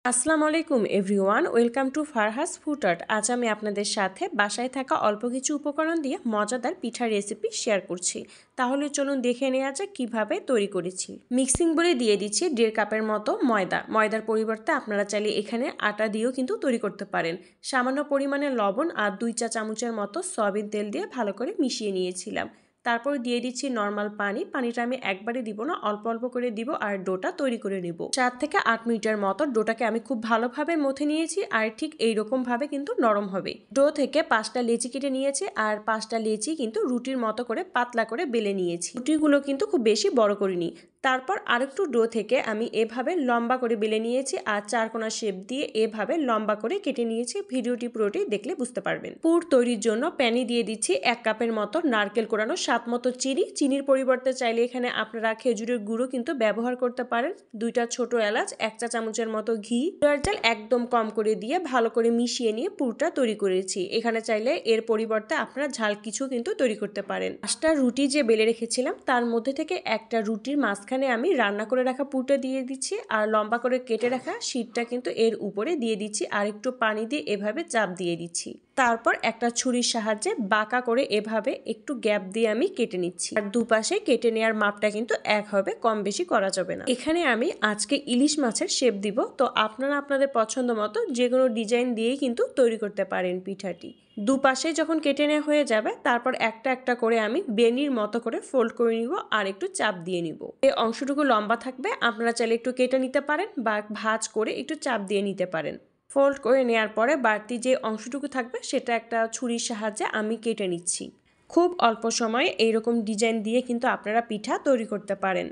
আসসালামু আলাইকুম everyone, welcome to ফারহাস food art. আজ আমি আপনাদের সাথে বাসায় থাকা অল্প কিছু উপকরণ দিয়ে মজাদার পিঠার রেসিপি শেয়ার করছি। তাহলে চলুন দেখে নেওয়া যাক কীভাবে তৈরি করেছি। মিক্সিং বলে দিয়ে দিচ্ছি 1.5 কাপের মতো ময়দার পরিবর্তে আপনারা চাইলে এখানে আটা দিয়েও কিন্তু তৈরি করতে পারেন। সামান্য পরিমাণে লবণ আর 2 চা চামচের মতো সয়াবিন তেল দিয়ে ভালো করে মিশিয়ে নিয়েছিলাম। তারপর দিয়ে দিচ্ছি নর্মাল পানিটা আমি একবারে দিব না, অল্প অল্প করে দিব আর ডোটা তৈরি করে নেব। 4 থেকে 8 মিনিটের মতো ডোটাকে আমি খুব ভালোভাবে মথে নিয়েছি আর ঠিক এইরকম ভাবে কিন্তু নরম হবে। ডো থেকে 5টা লেচি কেটে নিয়েছি আর 5টা লেচি কিন্তু রুটির মতো করে পাতলা করে বেলে নিয়েছি। রুটিগুলো কিন্তু খুব বেশি বড় করিনি। তারপর আরেকটু ডো থেকে আমি এভাবে লম্বা করে বেলে নিয়েছি আর চারকোনা শেপ দিয়ে এভাবে লম্বা করে কেটে নিয়েছি। ভিডিওটি পুরোটি দেখলে বুঝতে পারবেন। পুর তৈরির জন্য প্যানে দিয়ে দিচ্ছি 1 কাপের মতো নারকেল কোড়ানো, স্বাদ মতো চিনির পরিবর্তে চাইলে এখানে আপনারা খেজুরের গুঁড়ো কিন্তু ব্যবহার করতে পারেন, 2টা ছোট এলাচ, 1 চা চামচের মতো ঘি, সোয়ার জাল একদম কম করে দিয়ে ভালো করে মিশিয়ে নিয়ে পুরটা তৈরি করেছি। এখানে চাইলে এর পরিবর্তে আপনারা ঝাল কিছু কিন্তু তৈরি করতে পারেন। 5টা রুটি যে বেলে রেখেছিলাম তার মধ্যে থেকে একটা রুটির মাঝখানে আমি রান্না করে রাখা পুরটা দিয়ে দিচ্ছি আর লম্বা করে কেটে রাখা শীটটা কিন্তু এর উপরে দিয়ে দিচ্ছি আর একটু পানি দিয়ে এভাবে চাপ দিয়ে দিচ্ছি। তারপর একটা ছুরির সাহায্যে বাঁকা করে এভাবে একটু গ্যাপ দিয়ে আমি কেটে নিচ্ছি। আর দুপাশে কেটে নেওয়ার মাপটা কিন্তু এক হবে, কম বেশি করা যাবে না। এখানে আমি আজকে ইলিশ মাছের শেপ দিব, তো আপনারা আপনাদের পছন্দ মতো যে কোনো ডিজাইন দিয়েই কিন্তু তৈরি করতে পারেন পিঠাটি। দুপাশে যখন কেটে নেওয়া হয়ে যাবে তারপর একটা একটা করে আমি বেনির মতো করে ফোল্ড করে নিব আর একটু চাপ দিয়ে নিব। এই অংশটুকু লম্বা থাকবে, আপনারা চাইলে একটু কেটে নিতে পারেন বা ভাঁজ করে একটু চাপ দিয়ে নিতে পারেন। ফোল্ড করে নেওয়ার পরে বাড়তি যে অংশটুকু থাকবে সেটা একটা ছুরির সাহায্যে আমি কেটে নিচ্ছি। খুব অল্প সময়ে এইরকম ডিজাইন দিয়ে কিন্তু আপনারা পিঠা তৈরি করতে পারেন।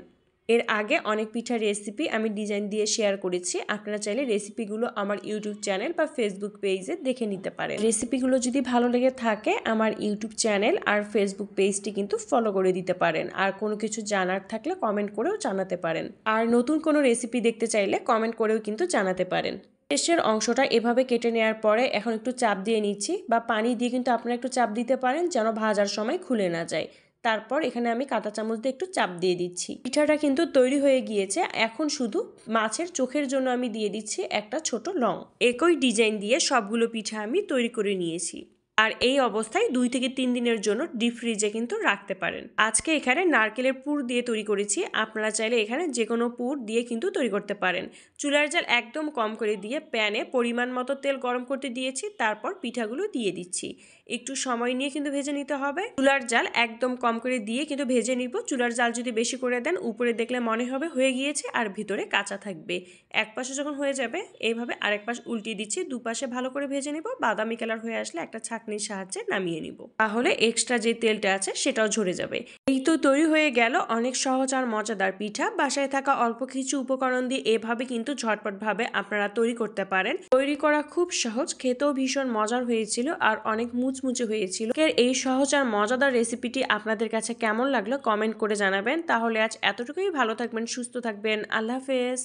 এর আগে অনেক পিঠার রেসিপি আমি ডিজাইন দিয়ে শেয়ার করেছি, আপনারা চাইলে রেসিপিগুলো আমার ইউটিউব চ্যানেল বা ফেসবুক পেজে দেখে নিতে পারেন। রেসিপিগুলো যদি ভালো লেগে থাকে আমার ইউটিউব চ্যানেল আর ফেসবুক পেজটি কিন্তু ফলো করে দিতে পারেন। আর কোনো কিছু জানার থাকলে কমেন্ট করেও জানাতে পারেন। আর নতুন কোনো রেসিপি দেখতে চাইলে কমেন্ট করেও কিন্তু জানাতে পারেন। শেষের অংশটা এভাবে কেটে নেওয়ার পরে এখন একটু চাপ দিয়ে নিচ্ছি, বা পানি দিয়ে কিন্তু আপনারা একটু চাপ দিতে পারেন যেন ভাজার সময় খুলে না যায়। তারপর এখানে আমি কাঁটা চামচ দিয়ে একটু চাপ দিয়ে দিচ্ছি। পিঠাটা কিন্তু তৈরি হয়ে গিয়েছে। এখন শুধু মাছের চোখের জন্য আমি দিয়ে দিচ্ছি একটা ছোট লং। একই ডিজাইন দিয়ে সবগুলো পিঠা আমি তৈরি করে নিয়েছি। আর এই অবস্থায় 2 থেকে 3 দিনের জন্য ডিপ ফ্রিজে কিন্তু রাখতে পারেন। আজকে এখানে নারকেলের পুর দিয়ে তৈরি করেছি, আপনারা চাইলে এখানে যে কোনো পুর দিয়ে কিন্তু তৈরি করতে পারেন। চুলার জাল একদম কম করে দিয়ে প্যানে পরিমাণ মতো তেল গরম করতে দিয়েছি, তারপর পিঠাগুলো দিয়ে দিচ্ছি। একটু সময় নিয়ে কিন্তু ভেজে নিতে হবে। চুলার জাল একদম কম করে দিয়ে কিন্তু ভেজে নিব। চুলার জাল যদি বেশি করে দেন উপরে দেখলে মনে হবে হয়ে গিয়েছে আর ভিতরে কাঁচা থাকবে। এক পাশে যখন হয়ে যাবে এইভাবে আরেক পাশ উল্টিয়ে দিচ্ছি, দুপাশে ভালো করে ভেজে নিব। বাদামি কালার হয়ে আসলে একটা ছাঁকনির সাহায্যে নামিয়ে নিব, তাহলে এক্সট্রা যে তেলটা আছে সেটাও ঝরে যাবে। এই তো তৈরি হয়ে গেল অনেক সহজ আর মজাদার পিঠা। বাসায় থাকা অল্প কিছু উপকরণ দিয়ে এভাবে কিন্তু ঝটপট ভাবে আপনারা তৈরি করতে পারেন। তৈরি করা খুব সহজ, খেতেও ভীষণ মজার হয়েছিল আর অনেক মুচমুচে হয়েছিল। এই সহজ আর মজাদার রেসিপিটি আপনাদের কাছে কেমন লাগলো কমেন্ট করে জানাবেন। তাহলে আজ এতটুকুই, ভালো থাকবেন, সুস্থ থাকবেন, আল্লাহ হাফেজ।